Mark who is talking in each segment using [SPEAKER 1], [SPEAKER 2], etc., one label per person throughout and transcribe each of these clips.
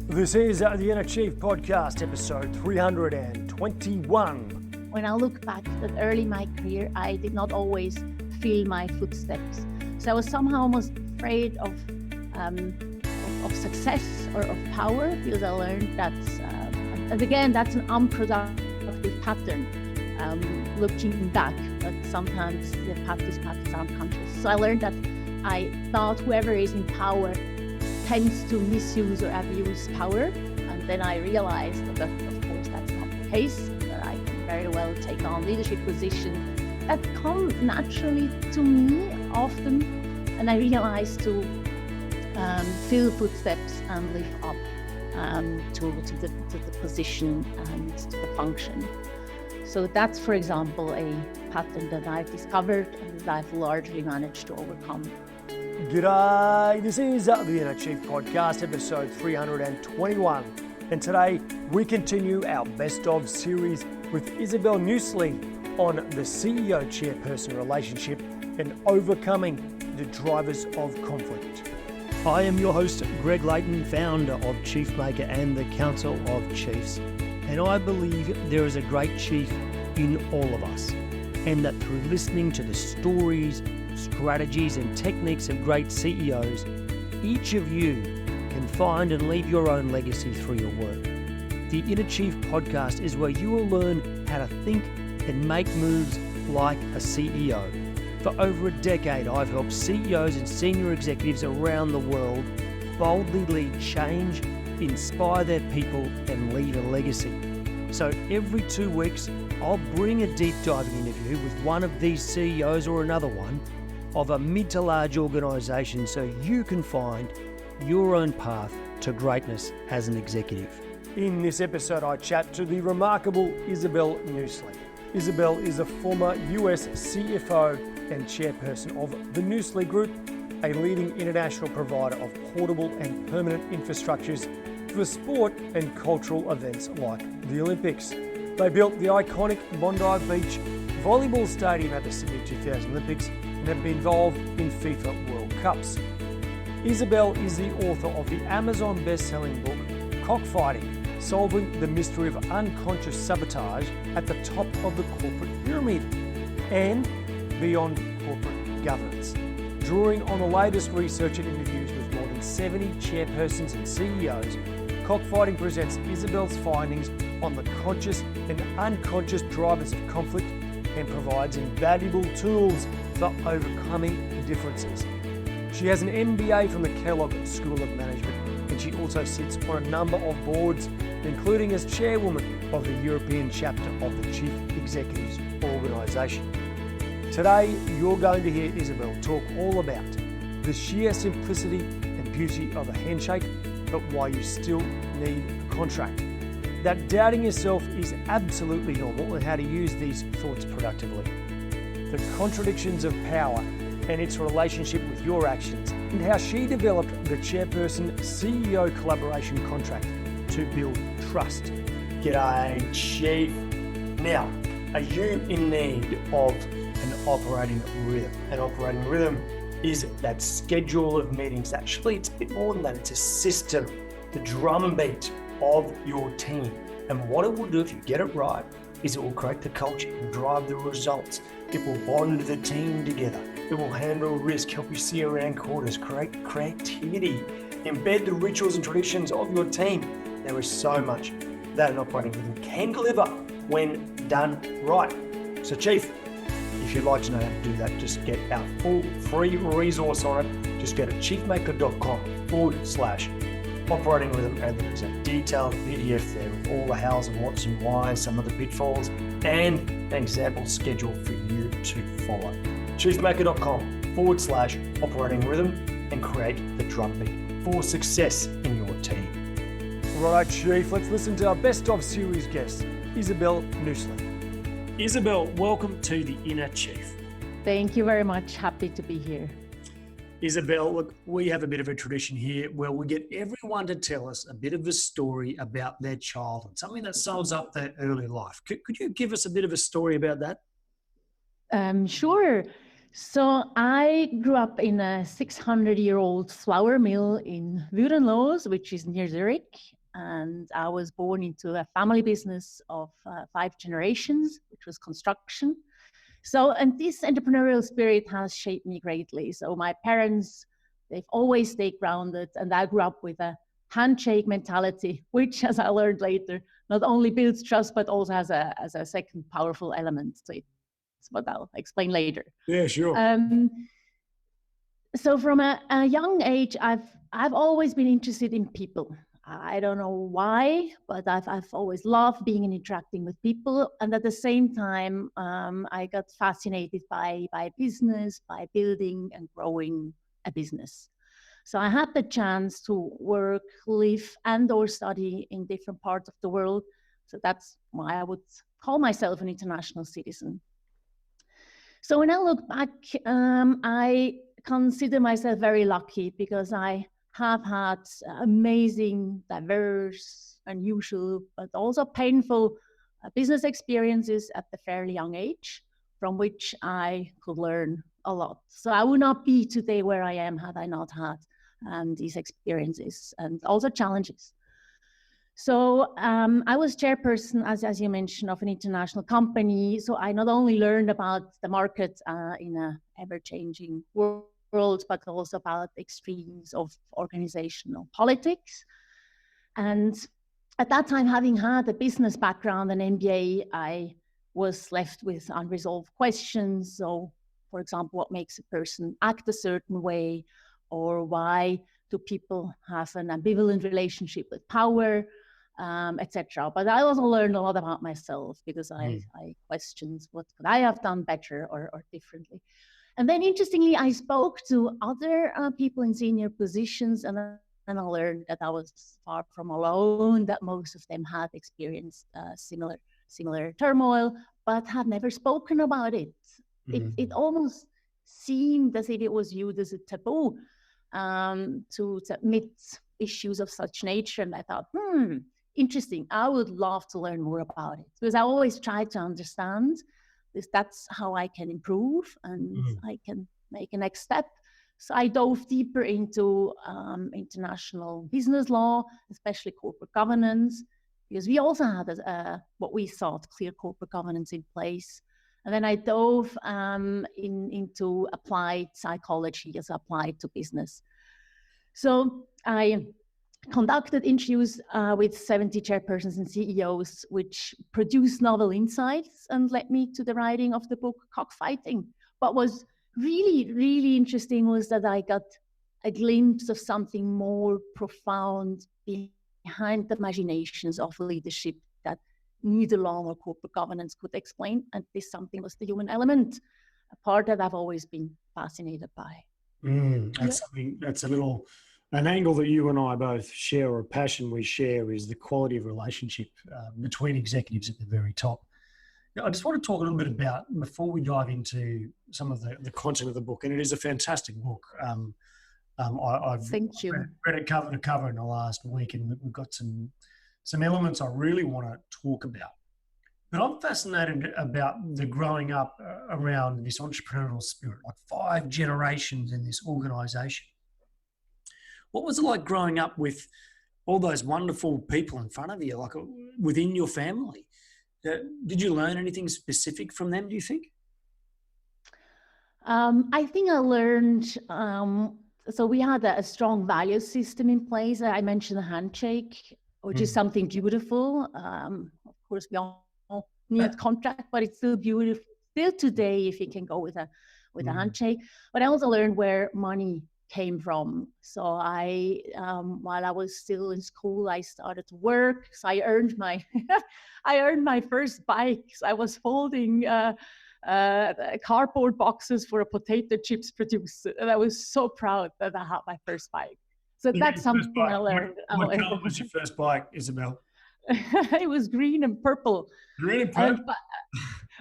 [SPEAKER 1] This is the Inner Chief Podcast, episode 321.
[SPEAKER 2] When I look back at early in my career, I did not always feel my footsteps. So I was somehow almost afraid of success or of power, because I learned that, and again, that's an unproductive pattern. Looking back, but sometimes these patterns are unconscious. So I learned that I thought whoever is in power tends to misuse or abuse power, and then I realized that of course that's not the case, that I can very well take on leadership positions that come naturally to me often, and I realized to fill footsteps and live up to the position and to the function. So that's, for example, a pattern that I've discovered and that I've largely managed to overcome.
[SPEAKER 1] G'day, this is the Inner Chief Podcast, episode 321. And today we continue our Best of series with Isabelle Nüssli on the CEO-Chairperson relationship and overcoming the drivers of conflict. I am your host, Greg Layton, founder of Chiefmaker and the Council of Chiefs. And I believe there is a great chief in all of us, and that through listening to the stories, strategies and techniques of great CEOs, each of you can find and leave your own legacy through your work. The Inner Chief Podcast is where you will learn how to think and make moves like a CEO. For over a decade, I've helped CEOs and senior executives around the world boldly lead change, inspire their people and leave a legacy. So every 2 weeks, I'll bring a deep diving interview with one of these CEOs or another one of a mid to large organisation so you can find your own path to greatness as an executive. In this episode, I chat to the remarkable Isabelle Nüssli. Isabelle is a former US CFO and chairperson of the NUSSLI Group, a leading international provider of portable and permanent infrastructures for sport and cultural events like the Olympics. They built the iconic Bondi Beach Volleyball Stadium at the Sydney 2000 Olympics and have been involved in FIFA World Cups. Isabelle is the author of the Amazon best-selling book Cockfighting, Solving the Mystery of Unconscious Sabotage at the Top of the Corporate Pyramid and Beyond Corporate Governance. Drawing on the latest research and interviews with more than 70 chairpersons and CEOs, Cockfighting presents Isabelle's findings on the conscious and unconscious drivers of conflict and provides invaluable tools for overcoming differences. She has an MBA from the Kellogg School of Management, and she also sits on a number of boards, including as chairwoman of the European chapter of the Chief Executives Organisation. Today, you're going to hear Isabelle talk all about the sheer simplicity and beauty of a handshake, but why you still need a contract. That doubting yourself is absolutely normal and how to use these thoughts productively. The contradictions of power and its relationship with your actions, and how she developed the Chairperson CEO collaboration contract to build trust. G'day, Chief. Now, are you in need of an operating rhythm? An operating rhythm is that schedule of meetings. Actually, it's a bit more than that. It's a system, the drumbeat of your team. And what it will do if you get it right is it will create the culture, it will drive the results, it will bond the team together, it will handle risk, help you see around corners, create creativity, embed the rituals and traditions of your team. There is so much that an operating rhythm can deliver when done right. So Chief, if you'd like to know how to do that, just get our full free resource on it. Just go to chiefmaker.com/operating rhythm, and there's a detailed PDF there with all the hows and whats and whys, some of the pitfalls, and an example schedule for you to follow. chiefmaker.com/operating rhythm and create the drumbeat for success in your team. Right, Chief, let's listen to our Best of series guest, Isabelle Nüssli. Isabelle, welcome to the Inner Chief.
[SPEAKER 2] Thank you very much. Happy to be here.
[SPEAKER 1] Isabelle, look, we have a bit of a tradition here where we get everyone to tell us a bit of a story about their childhood, something that sums up their early life. Could you give us a bit of a story about that?
[SPEAKER 2] Sure. So I grew up in a 600-year-old flour mill in Würenlos, which is near Zurich. And I was born into a family business of 5 generations, which was construction. So, and this entrepreneurial spirit has shaped me greatly. So my parents, they've always stayed grounded, and I grew up with a handshake mentality, which, as I learned later, not only builds trust, but also has a second powerful element to it. But I'll explain later.
[SPEAKER 1] Yeah, sure.
[SPEAKER 2] So from a young age, I've always been interested in people. I don't know why, but I've always loved being and interacting with people. And at the same time, I got fascinated by business, by building and growing a business. So I had the chance to work, live, and or study in different parts of the world. So that's why I would call myself an international citizen. So when I look back, I consider myself very lucky because I have had amazing, diverse, unusual, but also painful business experiences at a fairly young age, from which I could learn a lot. So I would not be today where I am had I not had these experiences and also challenges. So I was chairperson, as you mentioned, of an international company. So I not only learned about the market in an ever-changing world, but also about the extremes of organizational politics. And at that time, having had a business background, an MBA, I was left with unresolved questions. So, for example, what makes a person act a certain way, or why do people have an ambivalent relationship with power, etc. But I also learned a lot about myself because I questioned what could I have done better or differently. And then interestingly, I spoke to other people in senior positions, and I learned that I was far from alone, that most of them had experienced similar turmoil, but had never spoken about it. It almost seemed as if it was viewed as a taboo to admit issues of such nature. And I thought, interesting. I would love to learn more about it because I always try to understand this. That's how I can improve and I can make a next step. So I dove deeper into international business law, especially corporate governance, because we also had what we thought clear corporate governance in place. And then I dove into applied psychology as applied to business. So I conducted interviews with 70 chairpersons and CEOs, which produced novel insights and led me to the writing of the book Cockfighting. What was really, really interesting was that I got a glimpse of something more profound behind the imaginations of leadership that neither law nor corporate governance could explain. And this something was the human element, a part that I've always been fascinated by.
[SPEAKER 1] That's something, that's an angle that you and I both share, or a passion we share, is the quality of relationship between executives at the very top. Now, I just want to talk a little bit about, before we dive into some of the content of the book, and it is a fantastic book. I've read it cover to cover in the last week, and we've got some elements I really want to talk about. But I'm fascinated about the growing up around this entrepreneurial spirit, like 5 generations in this organisation. What was it like growing up with all those wonderful people in front of you, like within your family? Did you learn anything specific from them, do you think?
[SPEAKER 2] I think I learned, so we had a strong value system in place. I mentioned the handshake, which is something beautiful. Of course, we all need contract, but it's still beautiful. Still today, if you can go with a handshake. But I also learned where money came from. So I, while I was still in school, I started to work. So I earned my, I earned my first bike. So I was folding cardboard boxes for a potato chips producer, and I was so proud that I had my first bike. So that's something I learned.
[SPEAKER 1] What color was your first bike, Isabelle?
[SPEAKER 2] It was green and purple.
[SPEAKER 1] Green and purple.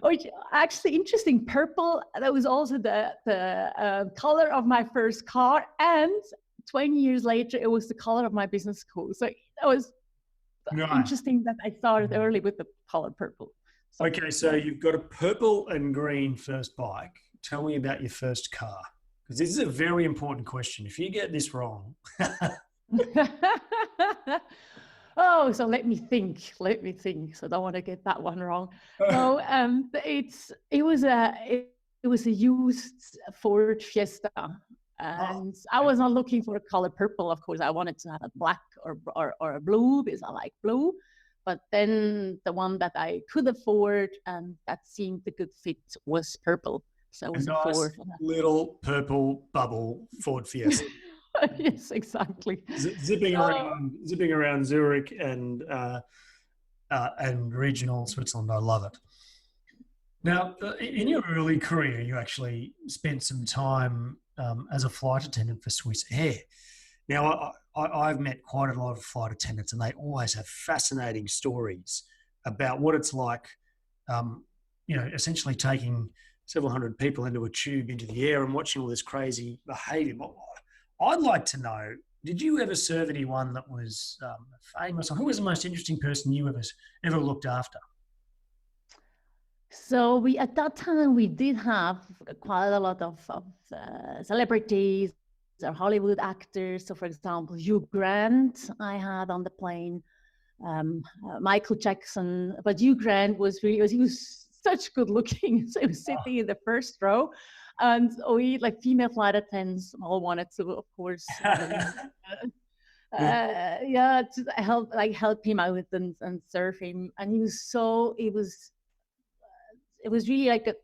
[SPEAKER 2] Which actually interesting. Purple. That was also the color of my first car, and 20 years later, it was the color of my business school. So that was interesting that I started early with the color purple.
[SPEAKER 1] Okay, so you've got a purple and green first bike. tell me about your first car. Because this is a very important question. If you get this wrong.
[SPEAKER 2] Oh, so let me think. So I don't want to get that one wrong. So it was a used Ford Fiesta. And I was not looking for a color purple. Of course, I wanted to have a black or a blue because I like blue. But then the one that I could afford and that seemed a good fit was purple. So it was a
[SPEAKER 1] nice
[SPEAKER 2] Ford.
[SPEAKER 1] Little purple bubble Ford Fiesta.
[SPEAKER 2] Yes, exactly.
[SPEAKER 1] Zipping around Zurich and regional Switzerland. I love it. Now, in your early career, you actually spent some time as a flight attendant for Swiss Air. Now, I've met quite a lot of flight attendants, and they always have fascinating stories about what it's like, essentially taking several hundred people into a tube into the air and watching all this crazy behaviour. I'd like to know, did you ever serve anyone that was famous? Or who was the most interesting person you ever looked after?
[SPEAKER 2] So at that time, we did have quite a lot of celebrities or Hollywood actors. So for example, Hugh Grant, I had on the plane, Michael Jackson, but Hugh Grant he was such good looking. So he was sitting in the first row. And we, like female flight attendants, all wanted to, of course, to help him out and serve him. And it was really like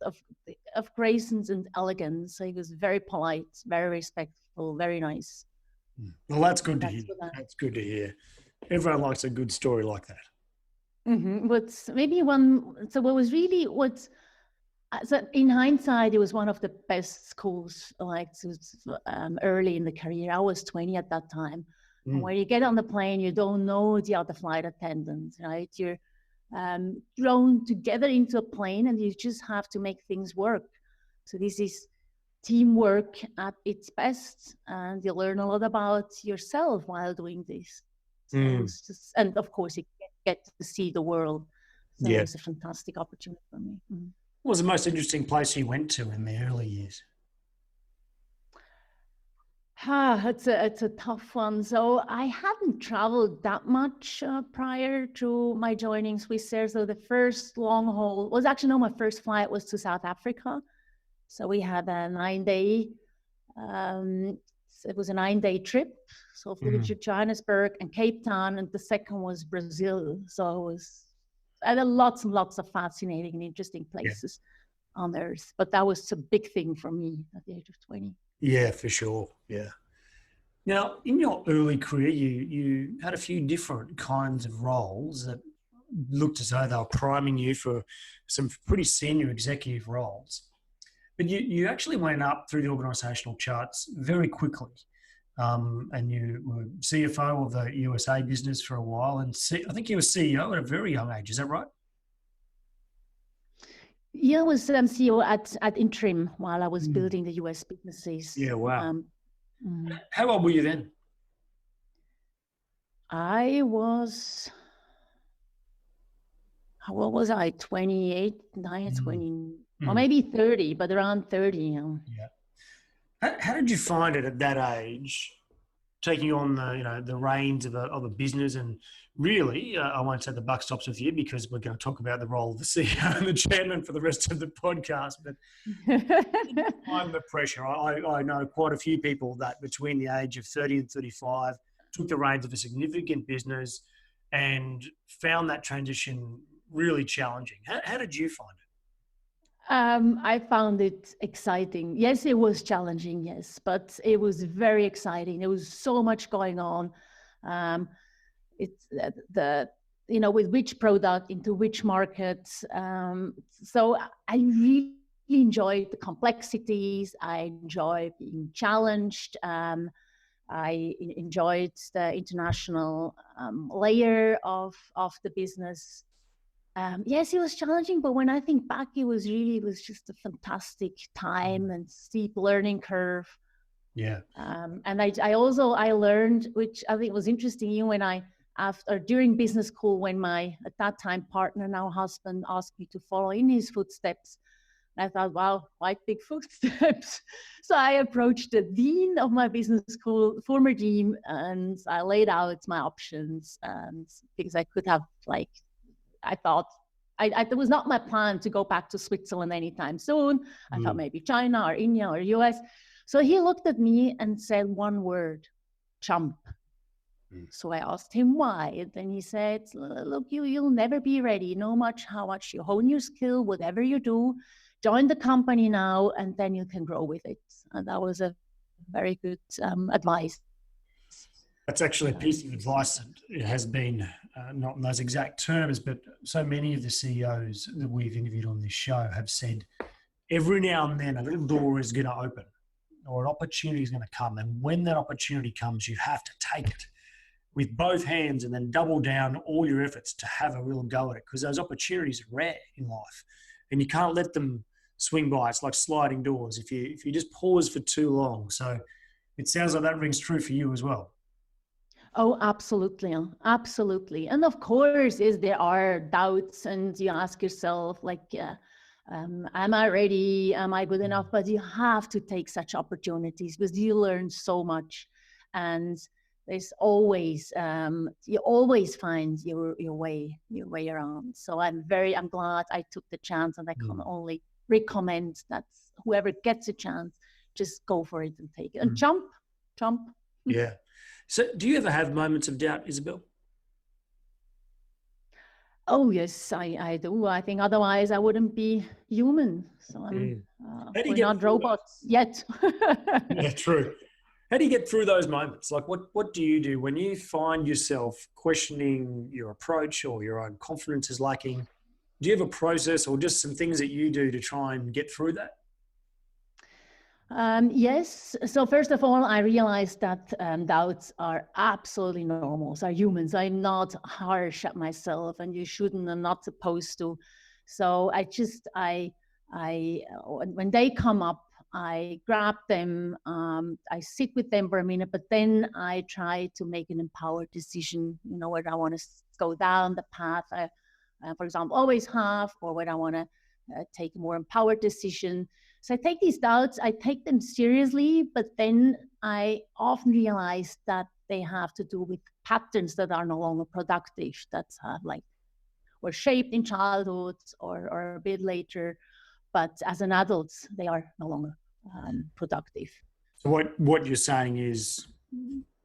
[SPEAKER 2] of grace and elegance. So he was very polite, very respectful, very nice.
[SPEAKER 1] Well, that's good to hear. That's good to hear. Everyone likes a good story like that.
[SPEAKER 2] Mm-hmm. But maybe so in hindsight, it was one of the best schools, early in the career. I was 20 at that time. And when you get on the plane, you don't know the other flight attendants, right? You're thrown together into a plane and you just have to make things work. So this is teamwork at its best, and you learn a lot about yourself while doing this. So and of course, you get to see the world. So it was a fantastic opportunity for me. Mm-hmm.
[SPEAKER 1] What was the most interesting place you went to in the early years?
[SPEAKER 2] It's a tough one. So I hadn't traveled that much prior to my joining Swiss Air. So the first long haul was actually, no, my first flight was to South Africa. So we had a 9-day, it was a 9-day trip. So flew to Johannesburg and Cape Town, and the second was Brazil. So I had lots and lots of fascinating and interesting places on Earth. But that was a big thing for me at the age of 20.
[SPEAKER 1] Yeah, for sure. Yeah. Now, in your early career, you had a few different kinds of roles that looked as though they were priming you for some pretty senior executive roles. But you actually went up through the organisational charts very quickly. And you were CFO of the USA business for a while. And I think you were CEO at a very young age. Is that right?
[SPEAKER 2] Yeah, I was CEO at interim while I was building the US businesses.
[SPEAKER 1] Yeah, wow. How old were you then?
[SPEAKER 2] I was, what was I, 28, 20, or maybe 30, but around 30.
[SPEAKER 1] Yeah. How did you find it at that age, taking on the reins of a business? And really, I won't say the buck stops with you because we're going to talk about the role of the CEO and the chairman for the rest of the podcast. But I'm the pressure. I know quite a few people that between the age of 30 and 35 took the reins of a significant business and found that transition really challenging. How did you find it?
[SPEAKER 2] I found it exciting. Yes, it was challenging, yes, but it was very exciting. There was so much going on. It's with which product into which markets. So I really enjoyed the complexities. I enjoyed being challenged. I enjoyed the international layer of the business. Yes, it was challenging, but when I think back, it was just a fantastic time and steep learning curve.
[SPEAKER 1] Yeah.
[SPEAKER 2] And I learned, which I think was interesting, when during business school, when my, at that time, partner, now husband, asked me to follow in his footsteps, And I thought, wow, quite big footsteps. So I approached the dean of my business school, former dean, and I laid out my options. And because I could have, like, I thought, it was not my plan to go back to Switzerland anytime soon. I thought maybe China or India or US. So he looked at me and said one word, jump. So I asked him why. And then he said, look, you'll never be ready, no much how much you hone your skill, whatever you do, join the company now, and then you can grow with it. And that was a very good advice.
[SPEAKER 1] That's actually a piece of advice that it has been, not in those exact terms, but so many of the CEOs that we've interviewed on this show have said every now and then a little door is going to open or an opportunity is going to come. And when that opportunity comes, you have to take it with both hands and then double down all your efforts to have a real go at it, because those opportunities are rare in life and you can't let them swing by. It's like sliding doors if you just pause for too long. So it sounds like that rings true for you as well.
[SPEAKER 2] Oh, absolutely. Absolutely. And of course, there are doubts and you ask yourself, like, am I ready? Am I good enough? But you have to take such opportunities because you learn so much. And there's always, you always find your way around. So I'm glad I took the chance, and I can only recommend that whoever gets a chance, just go for it and take it and jump.
[SPEAKER 1] Yeah. So do you ever have moments of doubt, Isabelle?
[SPEAKER 2] Oh, yes, I do. I think otherwise I wouldn't be human. So we're not robots yet.
[SPEAKER 1] Yeah, true. How do you get through those moments? Like what do you do when you find yourself questioning your approach or your own confidence is lacking? Do you have a process or just some things that you do to try and get through that?
[SPEAKER 2] Yes. So first of all, I realized that doubts are absolutely normal. So humans, I'm not harsh at myself, and you shouldn't and not supposed to. So when they come up, I grab them, I sit with them for a minute, but then I try to make an empowered decision, whether I want to go down the path I, for example, always have, or whether I want to take a more empowered decision. So I take these doubts, I take them seriously, but then I often realize that they have to do with patterns that are no longer productive, that were shaped in childhood or a bit later, but as an adult, they are no longer productive.
[SPEAKER 1] So what you're saying is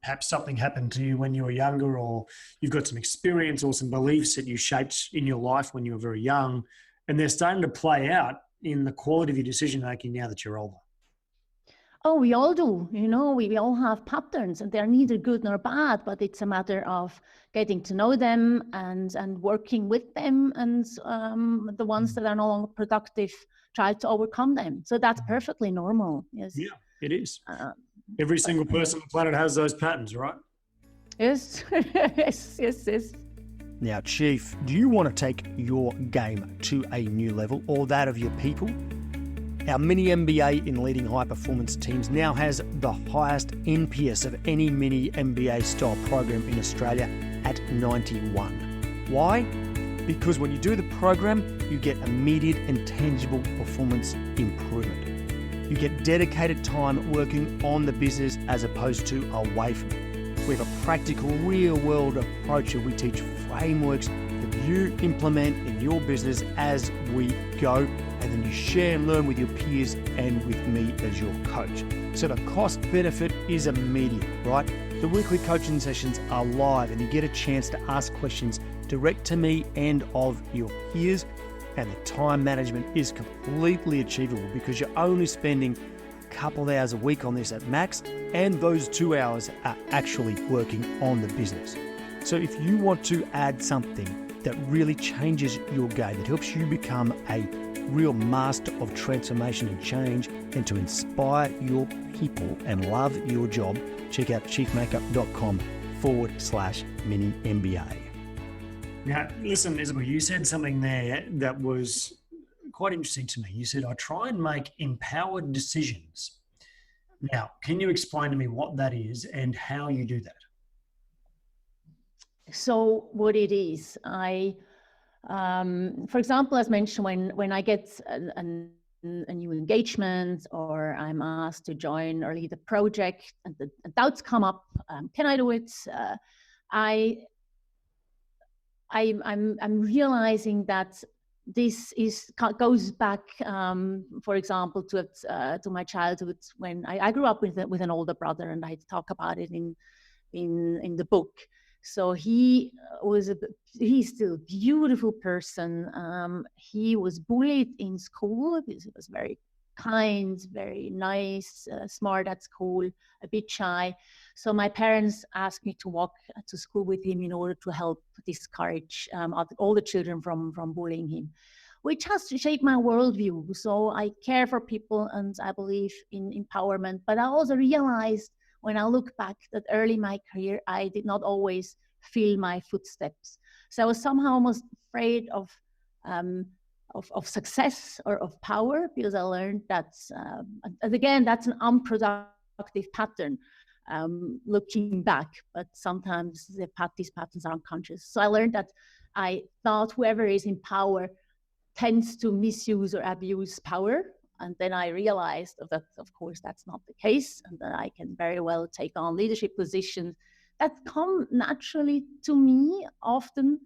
[SPEAKER 1] perhaps something happened to you when you were younger, or you've got some experience or some beliefs that you shaped in your life when you were very young, and they're starting to play out in the quality of your decision making now that you're older.
[SPEAKER 2] Oh, we all do. We all have patterns, and they're neither good nor bad, but it's a matter of getting to know them and working with them, and the ones that are no longer productive, try to overcome them. So that's perfectly normal. Yes.
[SPEAKER 1] Yeah, it is. Every single person on the planet has those patterns, right?
[SPEAKER 2] Yes. yes.
[SPEAKER 1] Now, Chief, do you want to take your game to a new level, or that of your people? Our mini MBA in leading high-performance teams now has the highest NPS of any mini MBA style program in Australia at 91. Why? Because when you do the program, you get immediate and tangible performance improvement. You get dedicated time working on the business as opposed to away from it. We have a practical, real-world approach that we teach frameworks that you implement in your business as we go, and then you share and learn with your peers and with me as your coach. So the cost benefit is immediate, right? The weekly coaching sessions are live and you get a chance to ask questions direct to me and of your peers, and the time management is completely achievable because you're only spending a couple of hours a week on this at max, and those 2 hours are actually working on the business. So if you want to add something that really changes your game, that helps you become a real master of transformation and change, and to inspire your people and love your job, check out chiefmakeup.com/mini MBA. Now, listen, Isabelle, you said something there that was quite interesting to me. You said, I try and make empowered decisions. Now, can you explain to me what that is and how you do that?
[SPEAKER 2] So what it is, for example, as mentioned, when I get a new engagement, or I'm asked to join or lead a project, and the doubts come up. Can I do it? I'm realizing that this goes back, for example, to my childhood when I grew up with an older brother, and I talk about it in the book. So he's still a beautiful person. He was bullied in school because he was very kind, very nice, smart at school, a bit shy. So my parents asked me to walk to school with him in order to help discourage all the children from bullying him, which has shaped my worldview. So I care for people and I believe in empowerment. But I also realized when I look back that early in my career, I did not always feel my footsteps. So I was somehow almost afraid of success or of power, because I learned that, and again, that's an unproductive pattern. Looking back, but sometimes these patterns are unconscious. So I learned that I thought whoever is in power tends to misuse or abuse power. And then I realized that, of course, that's not the case, and that I can very well take on leadership positions that come naturally to me often.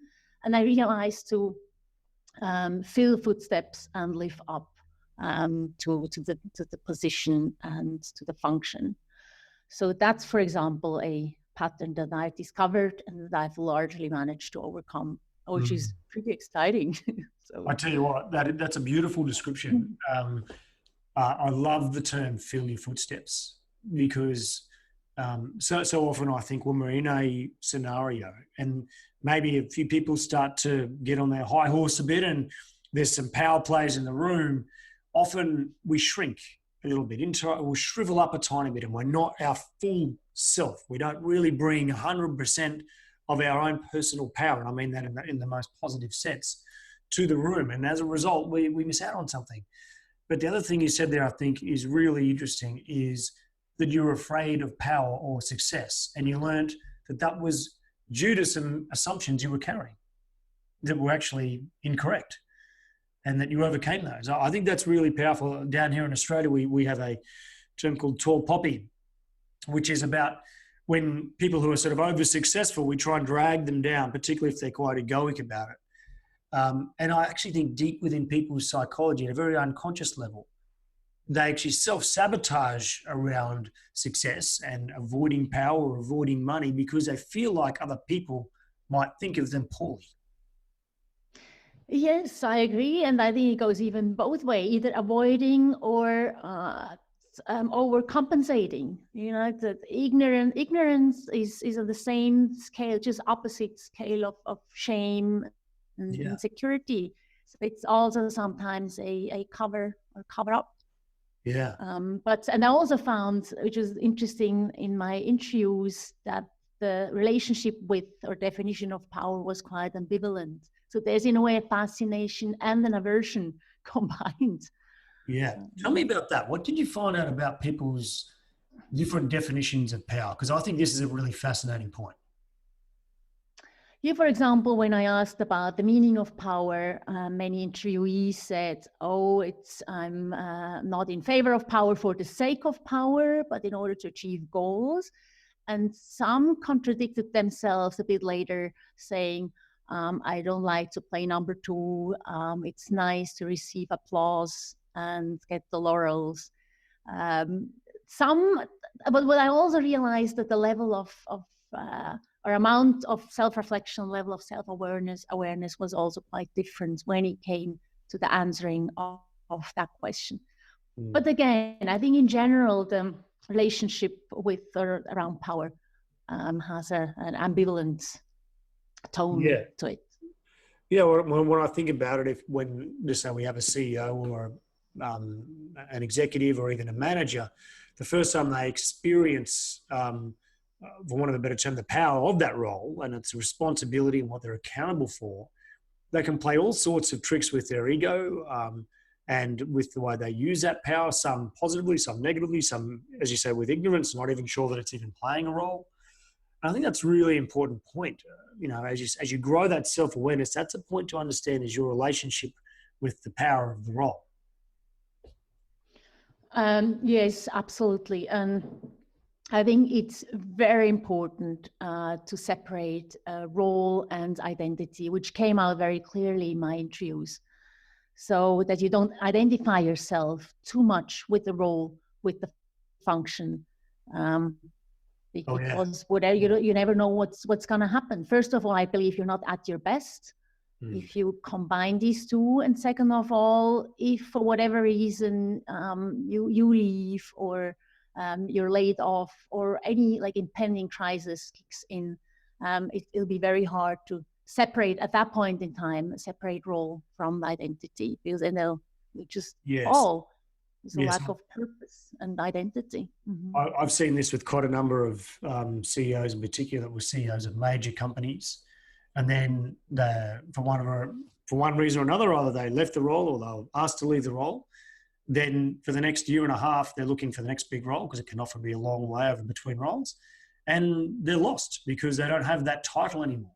[SPEAKER 2] And I realized to fill footsteps and live up to the position and to the function. So that's, for example, a pattern that I discovered and that I've largely managed to overcome, which is pretty exciting. So
[SPEAKER 1] I tell you what, that's a beautiful description. I love the term "fill your footsteps" because so often I think when we're in a scenario and maybe a few people start to get on their high horse a bit and there's some power plays in the room, often we shrink a little bit, we'll shrivel up a tiny bit, and we're not our full self. We don't really bring 100% of our own personal power, and I mean that in the most positive sense, to the room. And as a result, we miss out on something. But the other thing you said there, I think, is really interesting, is that you're afraid of power or success. And you learned that was due to some assumptions you were carrying that were actually incorrect, and that you overcame those. I think that's really powerful. Down here in Australia, we have a term called tall poppy, which is about when people who are sort of over-successful, we try and drag them down, particularly if they're quite egoic about it. And I actually think deep within people's psychology, at a very unconscious level, they actually self-sabotage around success and avoiding power or avoiding money because they feel like other people might think of them poorly.
[SPEAKER 2] Yes, I agree. And I think it goes even both ways, either avoiding or overcompensating. You know, that ignorance is on the same scale, just opposite scale of shame and insecurity. So it's also sometimes a cover up.
[SPEAKER 1] Yeah.
[SPEAKER 2] And I also found, which was interesting in my interviews, that the relationship with or definition of power was quite ambivalent. So there's in a way a fascination and an aversion combined.
[SPEAKER 1] Yeah. Tell me about that. What did you find out about people's different definitions of power? Because I think this is a really fascinating point.
[SPEAKER 2] Yeah, for example, when I asked about the meaning of power, many interviewees said, I'm not in favor of power for the sake of power, but in order to achieve goals. And some contradicted themselves a bit later, saying, I don't like to play number two. It's nice to receive applause and get the laurels. But what I also realized that the level of or amount of self-reflection, level of self-awareness was also quite different when it came to the answering of that question. But again, I think in general, the relationship with or around power has an ambivalent tone to it.
[SPEAKER 1] Yeah, when I think about it, when just say we have a CEO or an executive or even a manager, the first time they experience for want of a better term, the power of that role and its responsibility and what they're accountable for, they can play all sorts of tricks with their ego and with the way they use that power, some positively, some negatively, some, as you say, with ignorance, not even sure that it's even playing a role. And I think that's a really important point. As you grow that self-awareness, that's a point to understand is your relationship with the power of the role.
[SPEAKER 2] Yes, absolutely. And I think it's very important to separate role and identity, which came out very clearly in my interviews. So that you don't identify yourself too much with the role, with the function, um,
[SPEAKER 1] Oh yeah.
[SPEAKER 2] because whatever you never know what's going to happen. First of all, I believe you're not at your best if you combine these two, and second of all, if for whatever reason you leave or you're laid off or any like impending crisis kicks in, it'll be very hard to separate at that point in time, separate role from identity, because then they'll just fall. There's a lack of purpose and identity.
[SPEAKER 1] I've seen this with quite a number of CEOs in particular, with CEOs of major companies. And then for one reason or another, either they left the role or they were asked to leave the role. Then for the next year and a half, they're looking for the next big role, because it can often be a long way over between roles. And they're lost because they don't have that title anymore.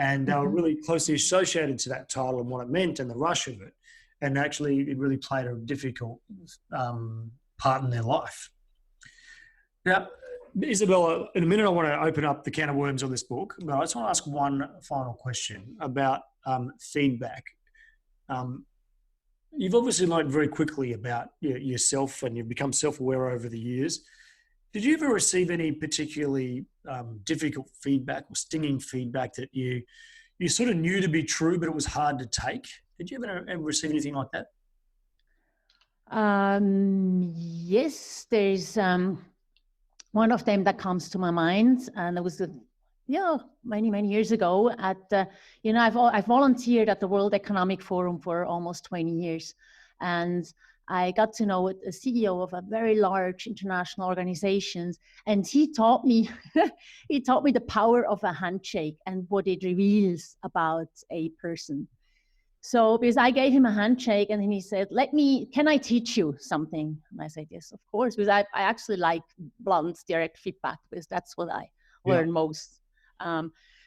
[SPEAKER 1] And they were really closely associated to that title and what it meant and the rush of it. And actually, it really played a difficult part in their life. Now, Isabelle, in a minute, I want to open up the can of worms on this book, but I just want to ask one final question about feedback. You've obviously learned very quickly about yourself, and you've become self-aware over the years. Did you ever receive any particularly difficult feedback or stinging feedback that you sort of knew to be true, but it was hard to take? Did you ever receive anything like that?
[SPEAKER 2] Yes, there's one of them that comes to my mind, and it was many years ago. I've volunteered at the World Economic Forum for almost 20 years, and I got to know a CEO of a very large international organizations, and he taught me the power of a handshake and what it reveals about a person. So because I gave him a handshake, and then he said, can I teach you something? And I said, yes, of course, because I actually like blunt, direct feedback, because that's what I learn most.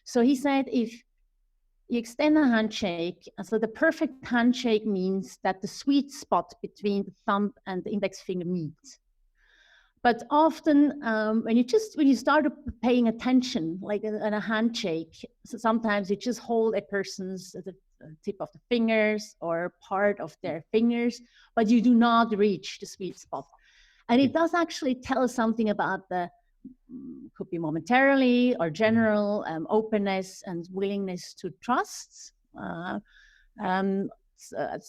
[SPEAKER 2] So he said, if you extend a handshake, so the perfect handshake means that the sweet spot between the thumb and the index finger meet. But often when you start paying attention, like in a handshake, so sometimes you just hold a person's tip of the fingers or part of their fingers, but you do not reach the sweet spot. And it does actually tell something about could be momentarily or general openness and willingness to trust. It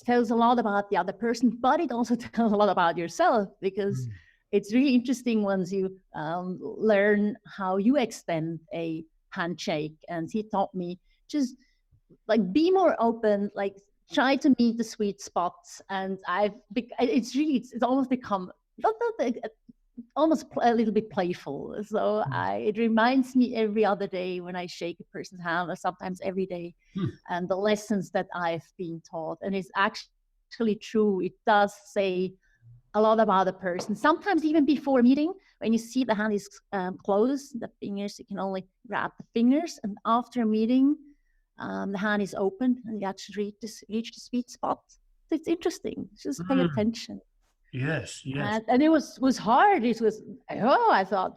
[SPEAKER 2] tells a lot about the other person, but it also tells a lot about yourself, because it's really interesting once you learn how you extend a handshake. And he taught me just like be more open, like try to meet the sweet spots. And it's almost become almost a little bit playful. So it reminds me every other day when I shake a person's hand, or sometimes every day, and the lessons that I've been taught. And it's actually true. It does say a lot about a person. Sometimes even before a meeting, when you see the hand is closed, the fingers, you can only grab the fingers. And after a meeting, the hand is open and you actually reach the sweet spot. So it's interesting. Just pay attention.
[SPEAKER 1] Yes.
[SPEAKER 2] And it was hard. I thought,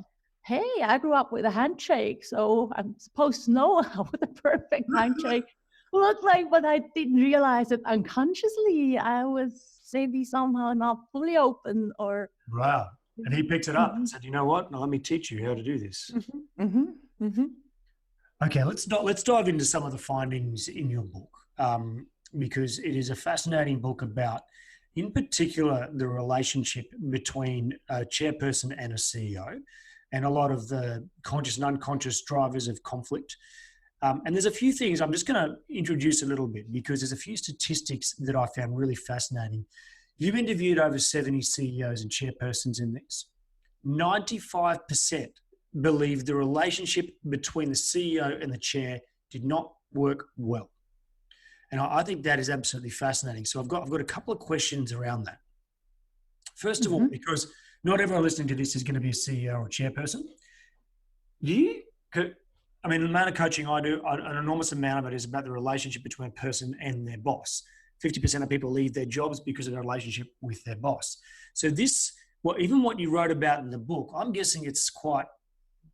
[SPEAKER 2] hey, I grew up with a handshake, so I'm supposed to know what the perfect handshake looked like, but I didn't realize that unconsciously I was maybe somehow not fully open or...
[SPEAKER 1] Wow. And he picked it up and said, you know what? Now let me teach you how to do this. Okay, let's dive into some of the findings in your book, because it is a fascinating book about, in particular, the relationship between a chairperson and a CEO, and a lot of the conscious and unconscious drivers of conflict. And there's a few things I'm just going to introduce a little bit, because there's a few statistics that I found really fascinating. You've interviewed over 70 CEOs and chairpersons in this. 95% believe the relationship between the CEO and the chair did not work well. And I think that is absolutely fascinating. So I've got a couple of questions around that. First of all, because not everyone listening to this is going to be a CEO or a chairperson. The amount of coaching I do, an enormous amount of it is about the relationship between a person and their boss. 50% of people leave their jobs because of their relationship with their boss. So this, well, even what you wrote about in the book, I'm guessing it's quite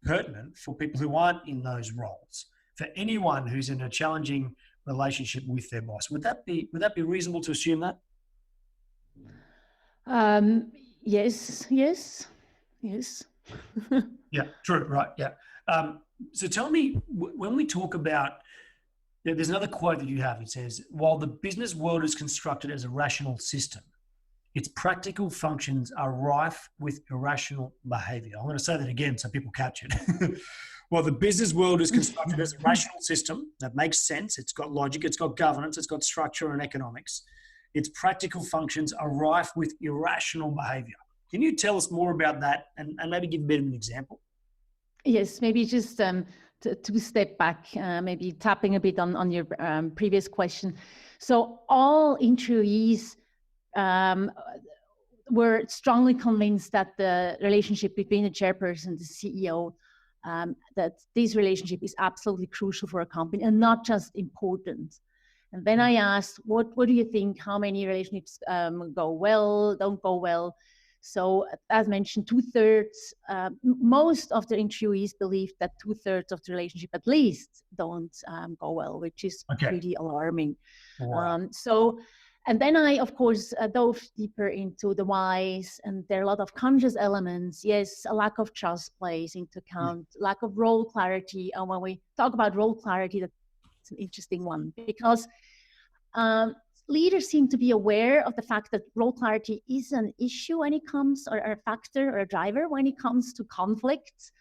[SPEAKER 1] pertinent for people who aren't in those roles, for anyone who's in a challenging relationship with their boss. Would that be reasonable to assume that?
[SPEAKER 2] Yes.
[SPEAKER 1] Yeah, true, right, yeah. So tell me, when we talk about, there's another quote that you have. It says, while the business world is constructed as a rational system, its practical functions are rife with irrational behavior. I'm going to say that again so people catch it. While the business world is constructed as a rational system that makes sense, it's got logic, it's got governance, it's got structure and economics, its practical functions are rife with irrational behavior. Can you tell us more about that and maybe give a bit of an example?
[SPEAKER 2] Yes, maybe just to step back, maybe tapping a bit on your previous question. So all interviewees were strongly convinced that the relationship between the chairperson and the CEO, that this relationship is absolutely crucial for a company and not just important. And then I asked, what do you think? How many relationships go well, don't go well? So as mentioned, 2/3, most of the interviewees believe that 2/3 of the relationship at least don't go well, which is pretty alarming.
[SPEAKER 1] Wow.
[SPEAKER 2] And then I, of course, dove deeper into the whys, and there are a lot of conscious elements. Yes, a lack of trust plays into account, lack of role clarity. And when we talk about role clarity, that's an interesting one, because leaders seem to be aware of the fact that role clarity is an issue when it comes, or a factor or a driver when it comes to conflicts.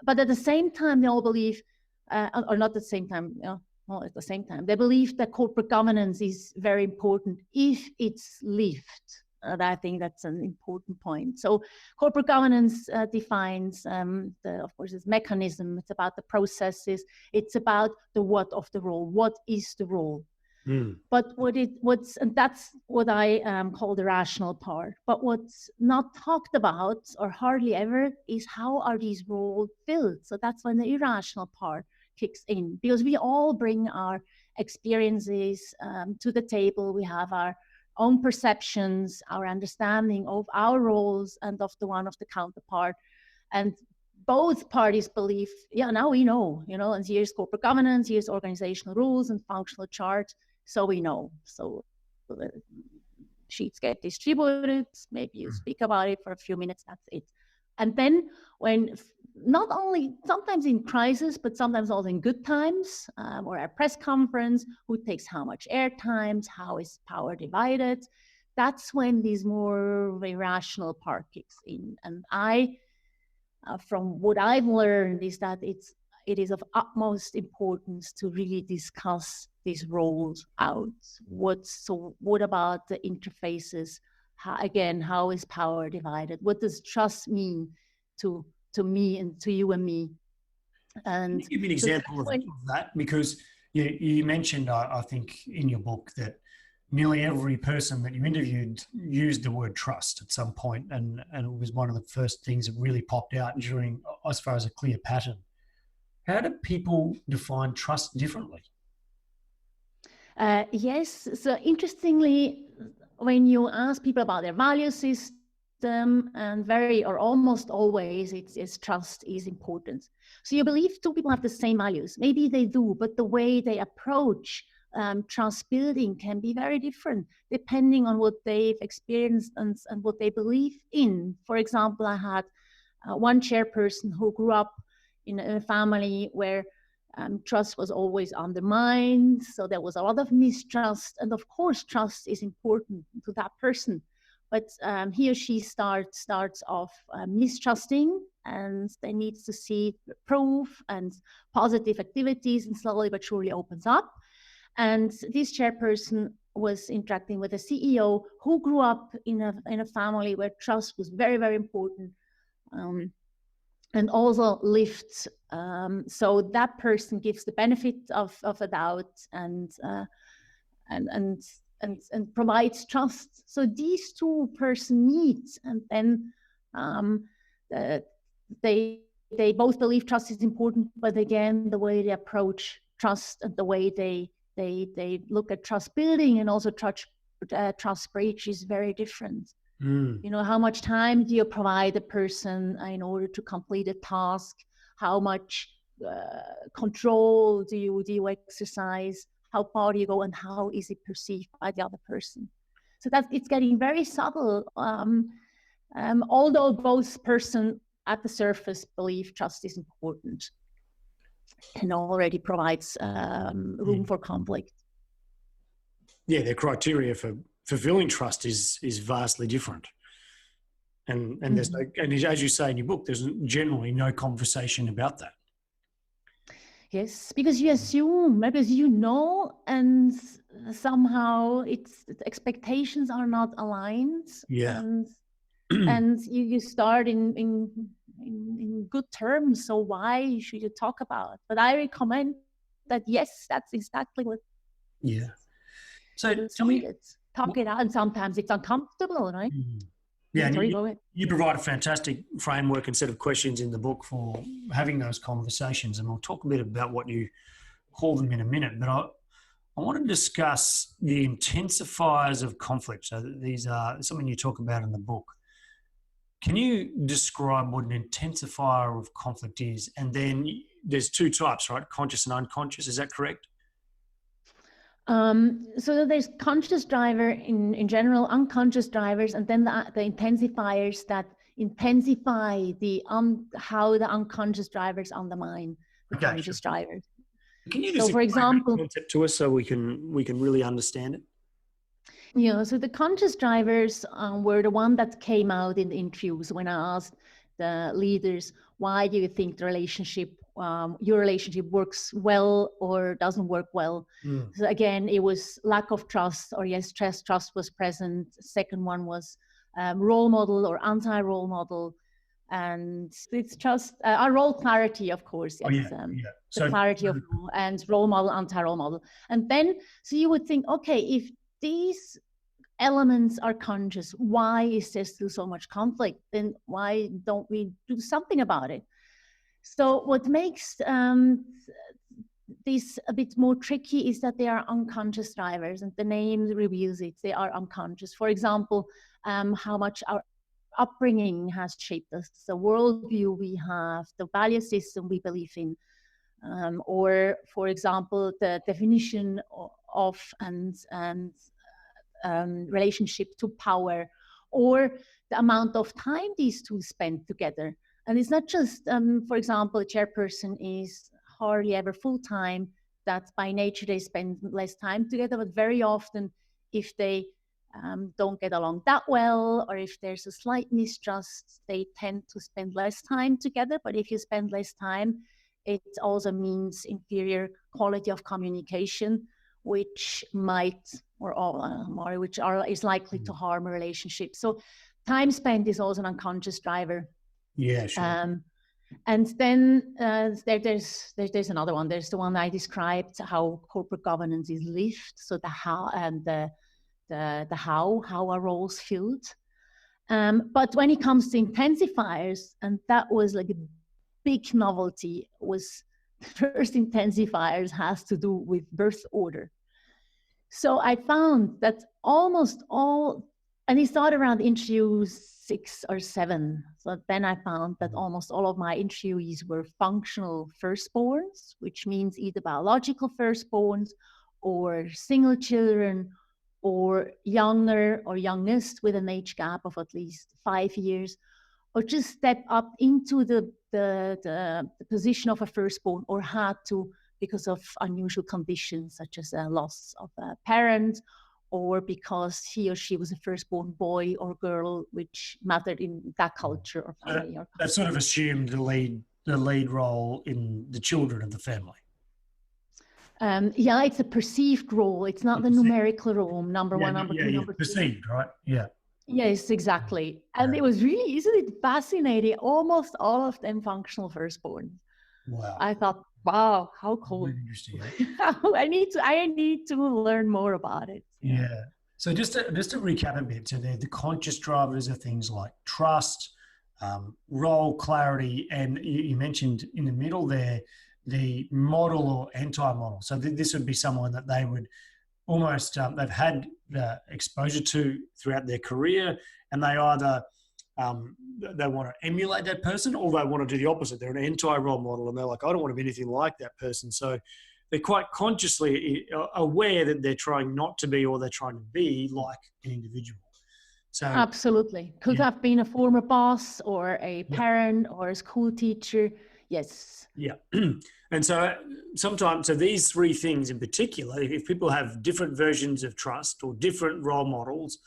[SPEAKER 2] But at the same time, they all believe, or not at the same time, well, at the same time, they believe that corporate governance is very important if it's lived. And I think that's an important point. So corporate governance defines, of course, its mechanism. It's about the processes. It's about the what of the role. What is the role? But and that's what I call the rational part. But what's not talked about, or hardly ever, is how are these roles filled? So that's when the irrational part kicks in, because we all bring our experiences to the table. We have our own perceptions, our understanding of our roles and of the one of the counterpart. And both parties believe, now we know, and here's corporate governance, here's organizational rules and functional charts. So we know. So the sheets get distributed. Maybe you speak about it for a few minutes. That's it. And then when not only sometimes in crisis, but sometimes also in good times, or a press conference, who takes how much airtime, how is power divided, that's when this more irrational part kicks in. And I, from what I've learned, is that it is of utmost importance to really discuss these roles out. What about the interfaces? How is power divided? What does trust mean to me and to you and me? And
[SPEAKER 1] give me an example of that, because you mentioned, I think, in your book that nearly every person that you interviewed used the word trust at some point, and it was one of the first things that really popped out during, as far as a clear pattern. How do people define trust differently?
[SPEAKER 2] Yes. So interestingly, when you ask people about their value system, and almost always, it's trust is important. So you believe two people have the same values. Maybe they do, but the way they approach trust building can be very different depending on what they've experienced and what they believe in. For example, I had one chairperson who grew up in a family where trust was always undermined. So there was a lot of mistrust. And of course, trust is important to that person. But he or she starts off mistrusting, and they need to see proof and positive activities, and slowly but surely opens up. And this chairperson was interacting with a CEO who grew up in a family where trust was very, very important. And also lived. So that person gives the benefit of a doubt and provides trust. So these two persons meet, and then they both believe trust is important. But again, the way they approach trust and the way they they look at trust building, and also trust breach is very different. You know, how much time do you provide a person in order to complete a task? How much control do you exercise? How far do you go, and how is it perceived by the other person? So that it's getting very subtle. Although both person at the surface believe trust is important and already provides room for conflict.
[SPEAKER 1] Yeah, their criteria for fulfilling trust is vastly different. And there's no, and as you say in your book, there's generally no conversation about that.
[SPEAKER 2] Yes, because you assume, because you know, and somehow expectations are not aligned.
[SPEAKER 1] Yeah.
[SPEAKER 2] And you start in good terms. So why should you talk about it? But I recommend that, yes, that's exactly what.
[SPEAKER 1] Yeah. So
[SPEAKER 2] talk it out, and sometimes it's uncomfortable, right?
[SPEAKER 1] Yeah, and you provide a fantastic framework and set of questions in the book for having those conversations, and we'll talk a bit about what you call them in a minute. But I want to discuss the intensifiers of conflict. So these are something you talk about in the book. Can you describe what an intensifier of conflict is? And then there's two types, right? Conscious and unconscious. Is that correct?
[SPEAKER 2] So there's conscious driver in general, unconscious drivers, and then the intensifiers that intensify how the unconscious drivers undermine the conscious drivers.
[SPEAKER 1] Can you just, for example, concept to us so we can really understand it?
[SPEAKER 2] Yeah, so the conscious drivers were the one that came out in the interviews when I asked the leaders, why do you think the relationship, your relationship works well or doesn't work well? So again, it was lack of trust, or yes, trust was present. Second one was role model or anti-role model. And it's just our role clarity, of course. Yes, the clarity of and role model, anti-role model. And then, so you would think, okay, if these elements are conscious, why is there still so much conflict? Then why don't we do something about it? So what makes this a bit more tricky is that they are unconscious drivers, and the name reveals it. They are unconscious. For example, how much our upbringing has shaped us, the worldview we have, the value system we believe in, or for example, the definition of and relationship to power, or the amount of time these two spend together. And it's not just, for example, a chairperson is hardly ever full-time, that by nature they spend less time together, but very often if they don't get along that well, or if there's a slight mistrust, they tend to spend less time together. But if you spend less time, it also means inferior quality of communication, which is likely to harm a relationship. So time spent is also an unconscious driver.
[SPEAKER 1] Yeah, sure.
[SPEAKER 2] And then there's another one. There's the one I described, how corporate governance is lived. So the how and how are roles filled. But when it comes to intensifiers, and that was like a big novelty, was the first intensifiers has to do with birth order. So I found that almost all, and it started around interview 6 or 7. So then I found that almost all of my interviewees were functional firstborns, which means either biological firstborns or single children, or younger or youngest with an age gap of at least 5 years, or just step up into the position of a firstborn, or had to because of unusual conditions such as a loss of a parent, or because he or she was a firstborn boy or girl, which mattered in that culture or family.
[SPEAKER 1] That sort of assumed the lead role in the children of the family.
[SPEAKER 2] Yeah, it's a perceived role. It's not the numerical role, number one, number two, number three.
[SPEAKER 1] Perceived, right? Yeah.
[SPEAKER 2] Yes, exactly. And it was really, isn't it fascinating? Almost all of them functional firstborn.
[SPEAKER 1] Wow.
[SPEAKER 2] I thought, wow, how cool.
[SPEAKER 1] Really interesting.
[SPEAKER 2] I need to learn more about it.
[SPEAKER 1] Yeah. So just to recap a bit, so the conscious drivers are things like trust, role clarity, and you mentioned in the middle there, the model or anti-model. So this would be someone that they would almost, they've had exposure to throughout their career, and they either they want to emulate that person, or they want to do the opposite. They're an anti-role model, and they're like, I don't want to be anything like that person. So they're quite consciously aware that they're trying not to be, or they're trying to be like an individual. So
[SPEAKER 2] absolutely. Could have been a former boss or a parent or a school teacher. Yes.
[SPEAKER 1] Yeah. And so sometimes, so these three things in particular, if people have different versions of trust or different role models,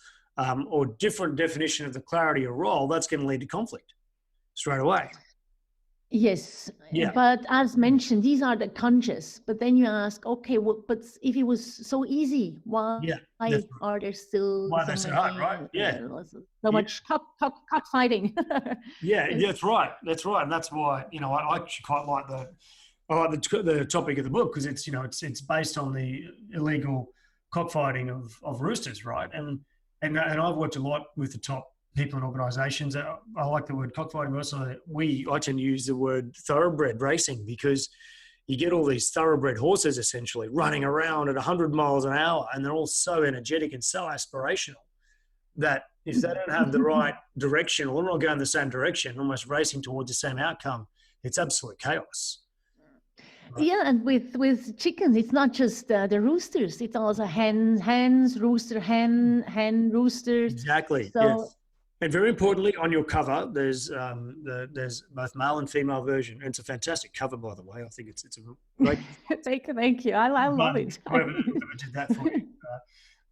[SPEAKER 1] or different definition of the clarity of role, that's going to lead to conflict straight away.
[SPEAKER 2] Yes.
[SPEAKER 1] Yeah.
[SPEAKER 2] But as mentioned, these are the conscious. But then you ask, okay, well, but if it was so easy, why are there still
[SPEAKER 1] so hard, right? Yeah.
[SPEAKER 2] So much cockfighting.
[SPEAKER 1] Yeah, that's right. That's right. And that's why, I actually quite like the topic of the book, because it's, it's based on the illegal cockfighting of roosters, right? And I've worked a lot with the top people in organisations. I like the word cockfighting. Also, I tend to use the word thoroughbred racing, because you get all these thoroughbred horses essentially running around at 100 miles an hour, and they're all so energetic and so aspirational that if they don't have the right direction, or they're not going the same direction, almost racing towards the same outcome, it's absolute chaos. Right.
[SPEAKER 2] Yeah, and with chickens, it's not just the roosters; it's also hens, rooster, hen, roosters.
[SPEAKER 1] Exactly.
[SPEAKER 2] So,
[SPEAKER 1] yes. And very importantly, on your cover, there's both male and female version, and it's a fantastic cover, by the way. I think it's a great.
[SPEAKER 2] Thank you. I love it.
[SPEAKER 1] Whoever did that for you,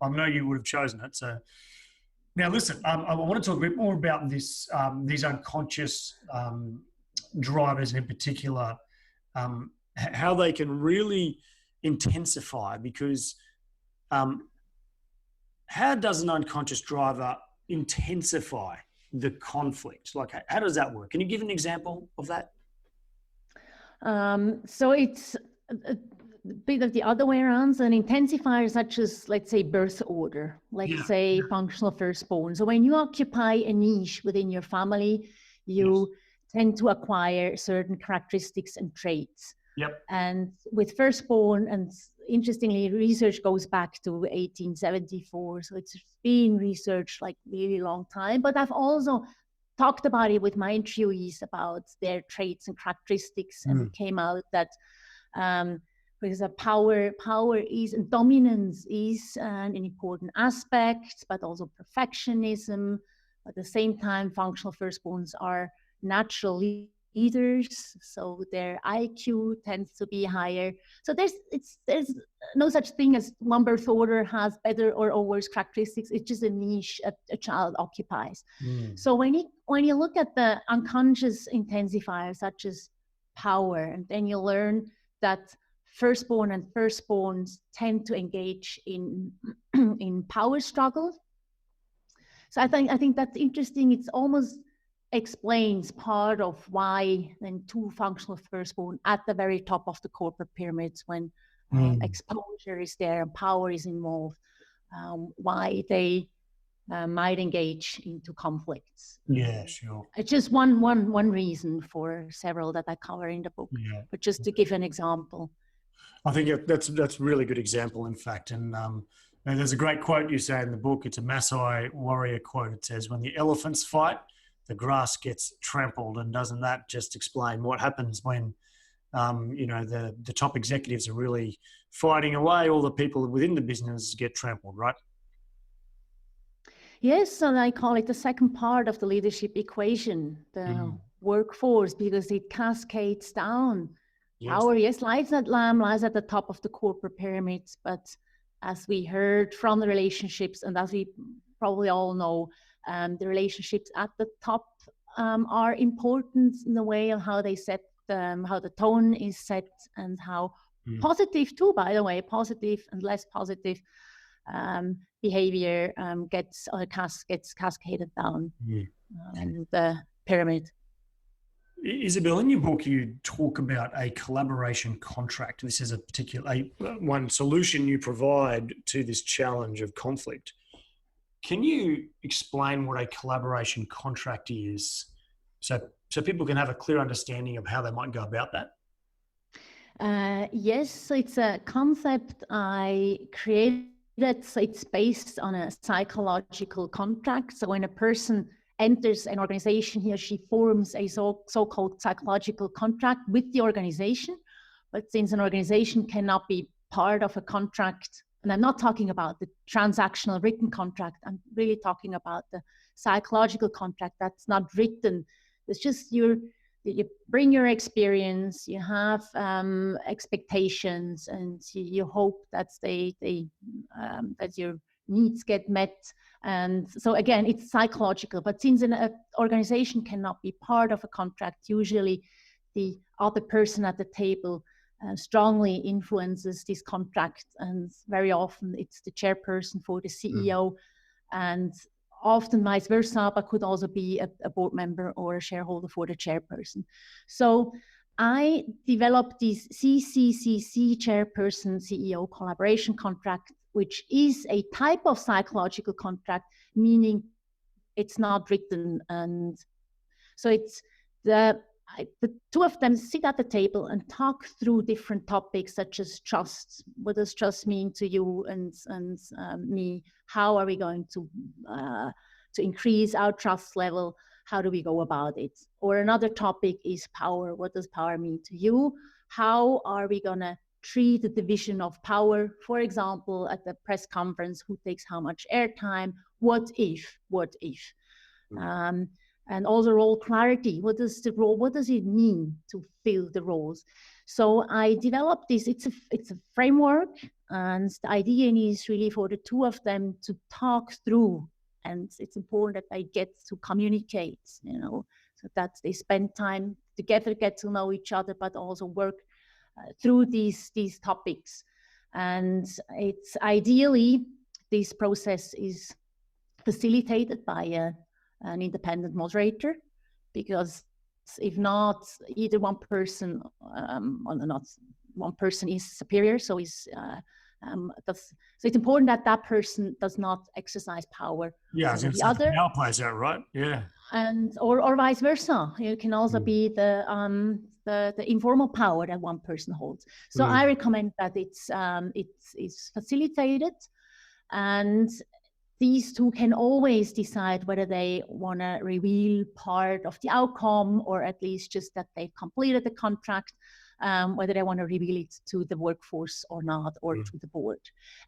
[SPEAKER 1] I know you would have chosen it. So now, listen, I want to talk a bit more about this, these unconscious drivers, and in particular, how they can really intensify. Because how does an unconscious driver intensify the conflict? Like, how does that work? Can you give an example of that?
[SPEAKER 2] So it's a bit of the other way around. So an intensifier, such as, let's say, birth order, let's say functional firstborn. So when you occupy a niche within your family, you tend to acquire certain characteristics and traits.
[SPEAKER 1] Yep.
[SPEAKER 2] And with firstborn, and interestingly, research goes back to 1874. So it's been researched like really long time. But I've also talked about it with my interviewees about their traits and characteristics. And it came out that because power is, and dominance is an important aspect, but also perfectionism. At the same time, functional firstborns are natural leaders, so their IQ tends to be higher. So there's no such thing as one birth order has better or worse characteristics. It's just a niche a child occupies. So when you look at the unconscious intensifiers, such as power, and then you learn that firstborn and firstborns tend to engage in power struggles. So I think that's interesting. It's almost explains part of why then two functional firstborn at the very top of the corporate pyramids, when exposure is there and power is involved, why they might engage into conflicts.
[SPEAKER 1] Yeah, sure.
[SPEAKER 2] It's just one reason for several that I cover in the book, but just to give an example.
[SPEAKER 1] I think that's a really good example, in fact. And there's a great quote you say in the book. It's a Maasai warrior quote. It says, "When the elephants fight, the grass gets trampled." And doesn't that just explain what happens when, the top executives are really fighting away, all the people within the business get trampled, right?
[SPEAKER 2] Yes, and I call it the second part of the leadership equation, the workforce, because it cascades down. Power, lies at the top of the corporate pyramids, but as we heard from the relationships, and as we probably all know, the relationships at the top are important in the way of how they set how the tone is set, and how positive too, by the way, positive and less positive behavior gets cascaded down the pyramid.
[SPEAKER 1] Isabelle, in your book, you talk about a collaboration contract. This is a particular one solution you provide to this challenge of conflict. Can you explain what a collaboration contract is, so people can have a clear understanding of how they might go about that?
[SPEAKER 2] Yes, so it's a concept I created. So it's based on a psychological contract. So when a person enters an organization, he or she forms a so-called psychological contract with the organization. But since an organization cannot be part of a contract, and I'm not talking about the transactional written contract, I'm really talking about the psychological contract that's not written. It's just you bring your experience, you have expectations, and you hope that that your needs get met. And so again, it's psychological. But since an organization cannot be part of a contract, usually the other person at the table strongly influences this contract, and very often it's the chairperson for the CEO, and often vice versa, but could also be a board member or a shareholder for the chairperson. So I developed this CCCC chairperson CEO collaboration contract, which is a type of psychological contract, meaning it's not written. And so it's the two of them sit at the table and talk through different topics such as trust. What does trust mean to you and me? How are we going to increase our trust level? How do we go about it? Or another topic is power. What does power mean to you? How are we going to treat the division of power? For example, at the press conference, who takes how much airtime? What if? And also role clarity. What does the role? What does it mean to fill the roles? So I developed this. It's a framework, and the idea is really for the two of them to talk through. And it's important that they get to communicate, so that they spend time together, get to know each other, but also work through these topics. And it's ideally this process is facilitated by an independent moderator, because if not, either one person, not one person is superior, so so it's important that that person does not exercise power.
[SPEAKER 1] Yeah,
[SPEAKER 2] over the other.
[SPEAKER 1] Power plays out, right? Yeah,
[SPEAKER 2] and or vice versa. It can also be the informal power that one person holds. So I recommend that it's facilitated, and these two can always decide whether they want to reveal part of the outcome, or at least just that they've completed the contract, whether they want to reveal it to the workforce or not, or to the board.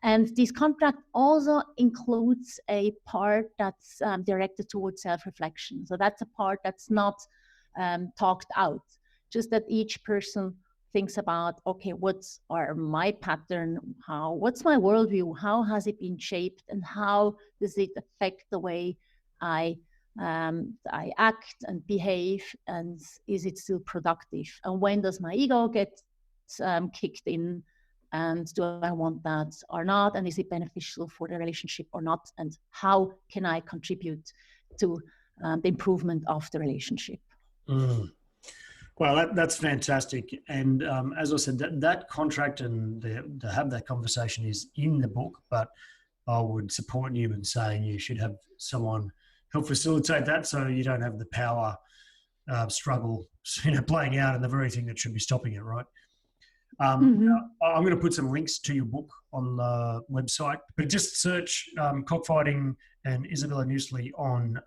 [SPEAKER 2] And this contract also includes a part that's directed towards self-reflection. So that's a part that's not talked out, just that each person thinks about, okay, what's my pattern? What's my worldview? How has it been shaped, and how does it affect the way I act and behave, and is it still productive? And when does my ego get kicked in, and do I want that or not? And is it beneficial for the relationship or not? And how can I contribute to the improvement of the relationship?
[SPEAKER 1] Well, that's fantastic. And as I said, that contract and to have that conversation is in the book, but I would support you in saying you should have someone help facilitate that, so you don't have the power struggle playing out in the very thing that should be stopping it, right? I'm going to put some links to your book on the website, but just search Cockfighting and Isabelle Nüssli on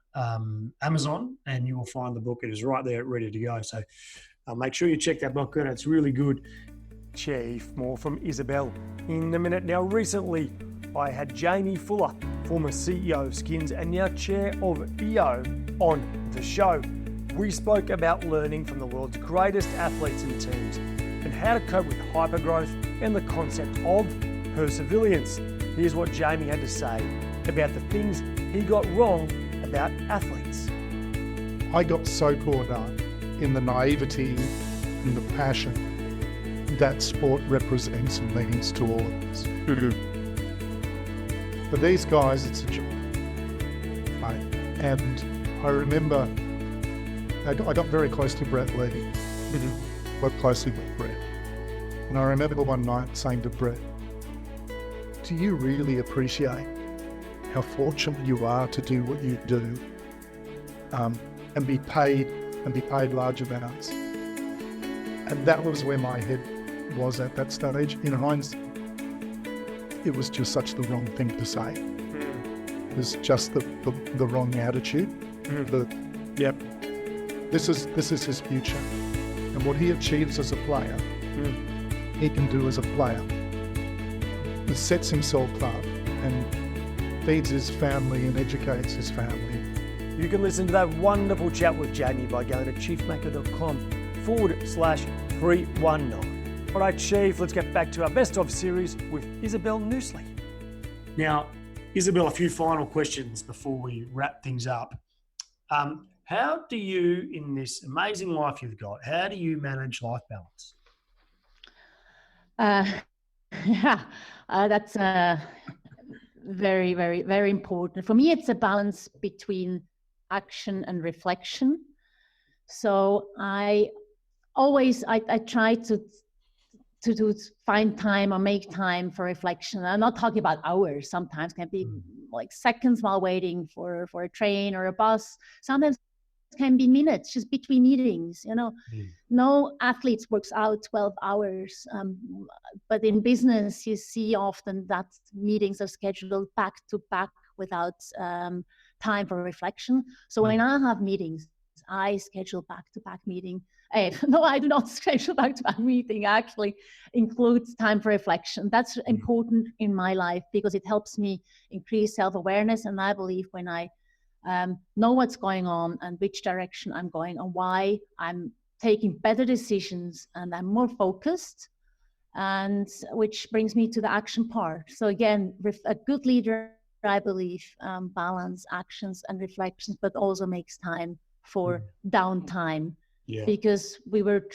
[SPEAKER 1] Amazon, and you will find the book. It is right there, ready to go. So make sure you check that book out. It's really good. Chief, more from Isabelle in a minute. Now, recently I had Jamie Fuller, former CEO of Skins and now chair of EO, on the show. We spoke about learning from the world's greatest athletes and teams, and how to cope with hypergrowth and the concept of perseverance. Here's what Jamie had to say about the things he got wrong about athletes.
[SPEAKER 3] I got so caught up in the naivety and the passion that sport represents and means to all of us. For these guys, it's a job. And I remember I got very close to Brett Lee. Worked closely with Brett. And I remember one night saying to Brett, do you really appreciate how fortunate you are to do what you do, and be paid large amounts? And that was where my head was at that stage. In hindsight, it was just such the wrong thing to say. It was just the wrong attitude.
[SPEAKER 1] Yep.
[SPEAKER 3] This is his future, and what he achieves as a player, he can do as a player. He sets himself up and feeds his family and educates his family.
[SPEAKER 1] You can listen to that wonderful chat with Jamie by going to chiefmaker.com/319. All right, Chief, let's get back to our best of series with Isabelle Nüssli. Now, Isabelle, a few final questions before we wrap things up. How do you, in this amazing life you've got, how do you manage life balance?
[SPEAKER 2] That's very, very, very important. For me, it's a balance between action and reflection. So I try to find time or make time for reflection. I'm not talking about hours. Sometimes can be like seconds while waiting for a train or a bus. Sometimes it can be minutes just between meetings. No athlete works out 12 hours, but in business you see often that meetings are scheduled back to back without time for reflection. So when I have meetings, I schedule back-to-back meeting. No, I do not schedule back-to-back meeting. Actually includes time for reflection. That's important in my life because it helps me increase self-awareness. And I believe when I know what's going on and which direction I'm going and why I'm taking better decisions and I'm more focused, and which brings me to the action part. So again, with a good leader, I believe, balance actions and reflections, but also makes time for downtime. Because we're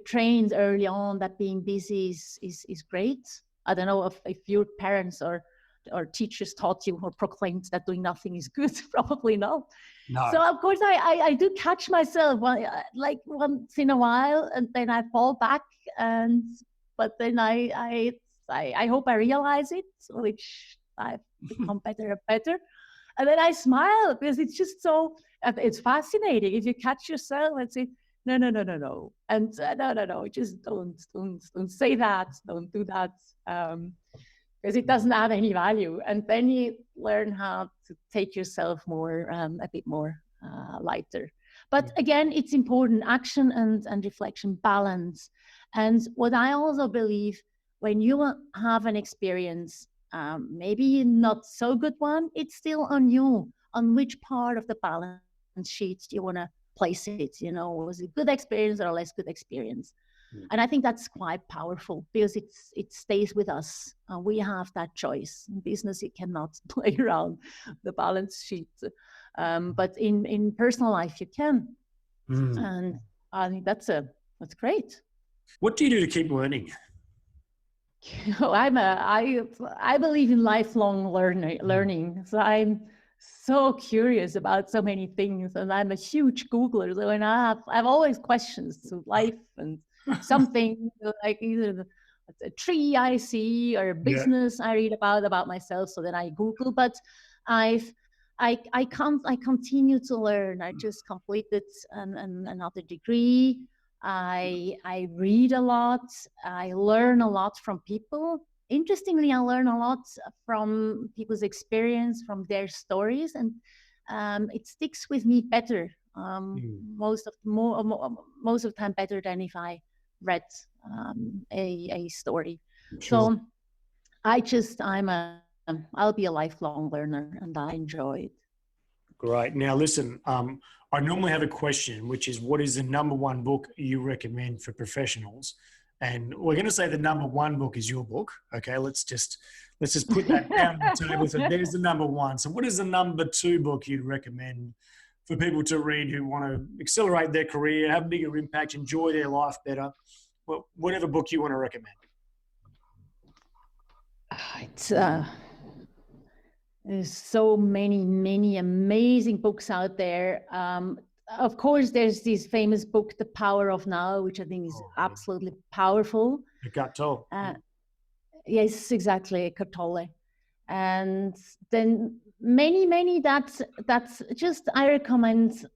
[SPEAKER 2] trained early on that being busy is great. I don't know if your parents or teachers taught you or proclaimed that doing nothing is good. Probably not.
[SPEAKER 1] No.
[SPEAKER 2] So of course I do catch myself like once in a while, and then I fall back, but then I hope I realize it, which I've become better and better. And then I smile because it's just so, it's fascinating. If you catch yourself and say, no. And no, just don't say that, don't do that. Because it doesn't add any value. And then you learn how to take yourself more, a bit more lighter. But again, it's important, action and reflection, balance. And what I also believe, when you have an experience, maybe not so good one, it's still on you, on which part of the balance sheet you want to place it. Was it a good experience or a less good experience? And I think that's quite powerful because it stays with us. We have that choice. In business, you cannot play around the balance sheet. But in personal life, you can. And I think that's great.
[SPEAKER 1] What do you do to keep learning?
[SPEAKER 2] I believe in lifelong learning. So I'm so curious about so many things, and I'm a huge Googler. So when I have always questions to life and something like either a tree I see or a business I read about myself. So then I Google. But I continue to learn. I just completed another degree. I read a lot. I learn a lot from people. Interestingly, I learn a lot from people's experience, from their stories, and it sticks with me better. Most of the time, better than if I read a story. Sure. So I'll be a lifelong learner, and I enjoy it.
[SPEAKER 1] Great. Now, listen. I normally have a question, which is, what is the number one book you recommend for professionals? And we're going to say the number one book is your book. Okay, let's just put that down on the table. So there's the number one. So what is the number two book you'd recommend for people to read who want to accelerate their career, have a bigger impact, enjoy their life better? Well, whatever book you want to recommend.
[SPEAKER 2] There's so many amazing books out there. Of course, there's this famous book, The Power of Now, which I think is absolutely powerful.
[SPEAKER 1] Eckhart Tolle.
[SPEAKER 2] Yes, exactly, Eckhart Tolle. And then many that's just, I recommend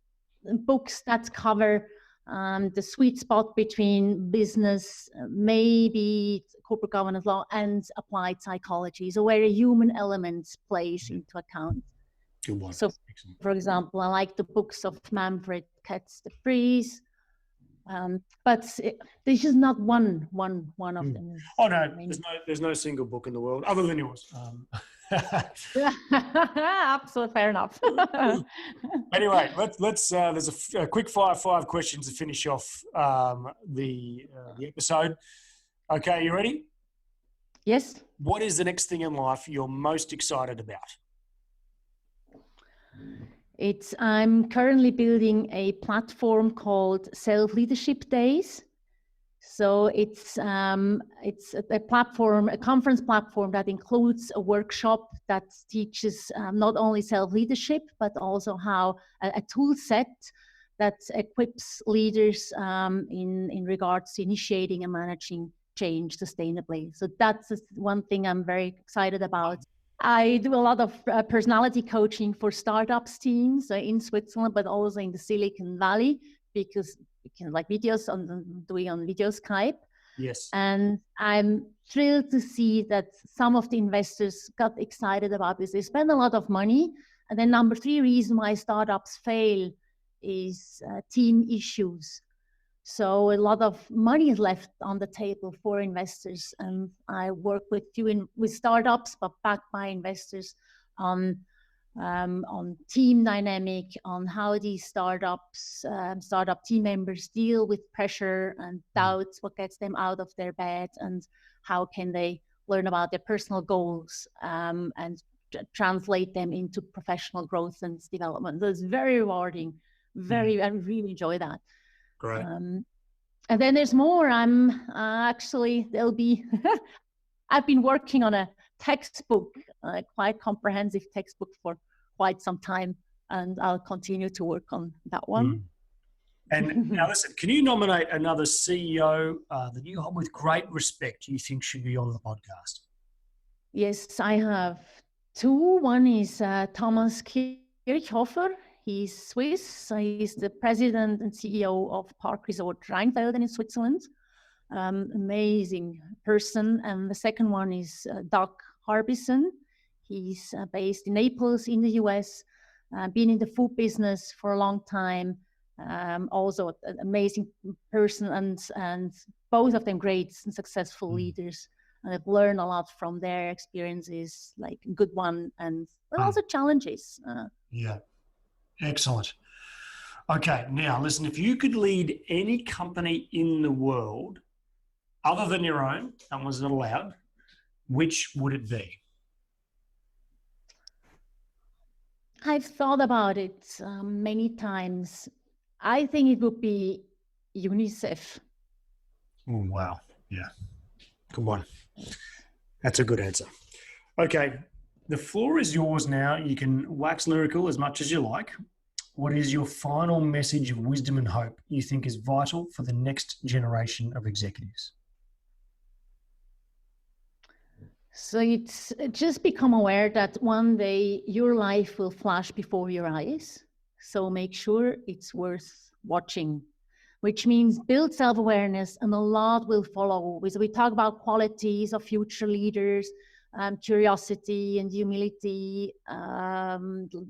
[SPEAKER 2] books that cover the sweet spot between business, maybe corporate governance law, and applied psychology. So where a human element plays into account.
[SPEAKER 1] Good one.
[SPEAKER 2] So,
[SPEAKER 1] Excellent.
[SPEAKER 2] for example, I like the books of Manfred Katz de Vries, but this is not one of them.
[SPEAKER 1] Oh no, there's no single book in the world other than yours.
[SPEAKER 2] Absolutely, fair enough.
[SPEAKER 1] Anyway, let's. There's a quick fire 5 questions to finish off the episode. Okay, you ready?
[SPEAKER 2] Yes.
[SPEAKER 1] What is the next thing in life you're most excited about?
[SPEAKER 2] I'm currently building a platform called Self-Leadership Days. So it's a platform, a conference platform that includes a workshop that teaches not only self-leadership, but also how a tool set that equips leaders in regards to initiating and managing change sustainably. So that's one thing I'm very excited about. I do a lot of personality coaching for startups teams in Switzerland, but also in the Silicon Valley, because we can videos doing on video Skype.
[SPEAKER 1] Yes.
[SPEAKER 2] And I'm thrilled to see that some of the investors got excited about this. They spend a lot of money. And then number 3 reason why startups fail is team issues. So a lot of money is left on the table for investors, and I work with startups, but backed by investors on team dynamic, on how these startup team members deal with pressure and doubts, what gets them out of their bed, and how can they learn about their personal goals and translate them into professional growth and development. So it's very rewarding. I really enjoy that.
[SPEAKER 1] Great.
[SPEAKER 2] And then there's more. I'm I've been working on a textbook, quite comprehensive textbook for quite some time, and I'll continue to work on that one.
[SPEAKER 1] And now listen, can you nominate another CEO that you hold with great respect you think should be on the podcast?
[SPEAKER 2] Yes, I have 2. One is Thomas Kirchhofer. He's Swiss. So he's the president and CEO of Park Resort Rheinfelden in Switzerland. Amazing person. And the second one is Doug Harbison. He's based in Naples in the US, been in the food business for a long time. Also an amazing person, and both of them great and successful leaders. And I've learned a lot from their experiences, like a good one, but also challenges.
[SPEAKER 1] Yeah. Excellent. Okay, now listen, if you could lead any company in the world other than your own, that was not allowed, which would it be?
[SPEAKER 2] I've thought about it many times. I think it would be UNICEF.
[SPEAKER 1] Oh, wow. Yeah. Come on. That's a good answer. Okay. The floor is yours now. You can wax lyrical as much as you like. What is your final message of wisdom and hope you think is vital for the next generation of executives?
[SPEAKER 2] So it's just become aware that one day your life will flash before your eyes. So make sure it's worth watching, which means build self-awareness, and a lot will follow. So we talk about qualities of future leaders, curiosity and humility,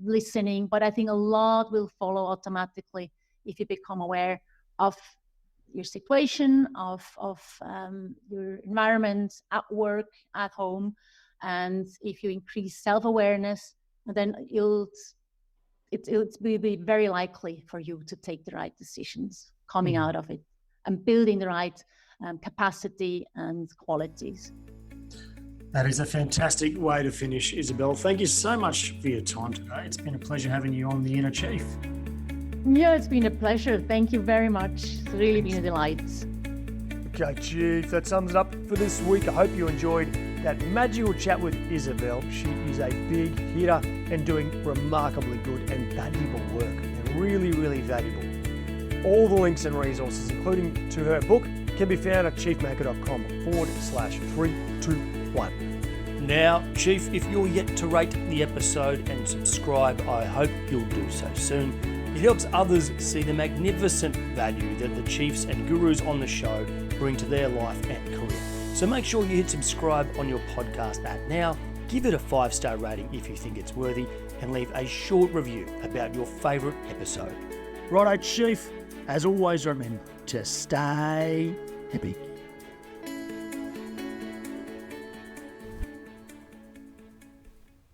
[SPEAKER 2] listening, but I think a lot will follow automatically if you become aware of your situation, of your environment at work, at home, and if you increase self-awareness, then it'll be very likely for you to take the right decisions coming out of it and building the right capacity and qualities.
[SPEAKER 1] That is a fantastic way to finish, Isabelle. Thank you so much for your time today. It's been a pleasure having you on The Inner Chief.
[SPEAKER 2] Yeah, it's been a pleasure. Thank you very much. It's really been a delight.
[SPEAKER 1] Okay, Chief, that sums it up for this week. I hope you enjoyed that magical chat with Isabelle. She is a big hitter and doing remarkably good and valuable work. And really, really valuable. All the links and resources, including to her book, can be found at chiefmaker.com/321. Now, Chief, if you're yet to rate the episode and subscribe, I hope you'll do so soon. It helps others see the magnificent value that the chiefs and gurus on the show bring to their life and career. So make sure you hit subscribe on your podcast app now, give it a 5-star rating if you think it's worthy, and leave a short review about your favourite episode.
[SPEAKER 4] Righto, Chief. As always, remember to stay happy.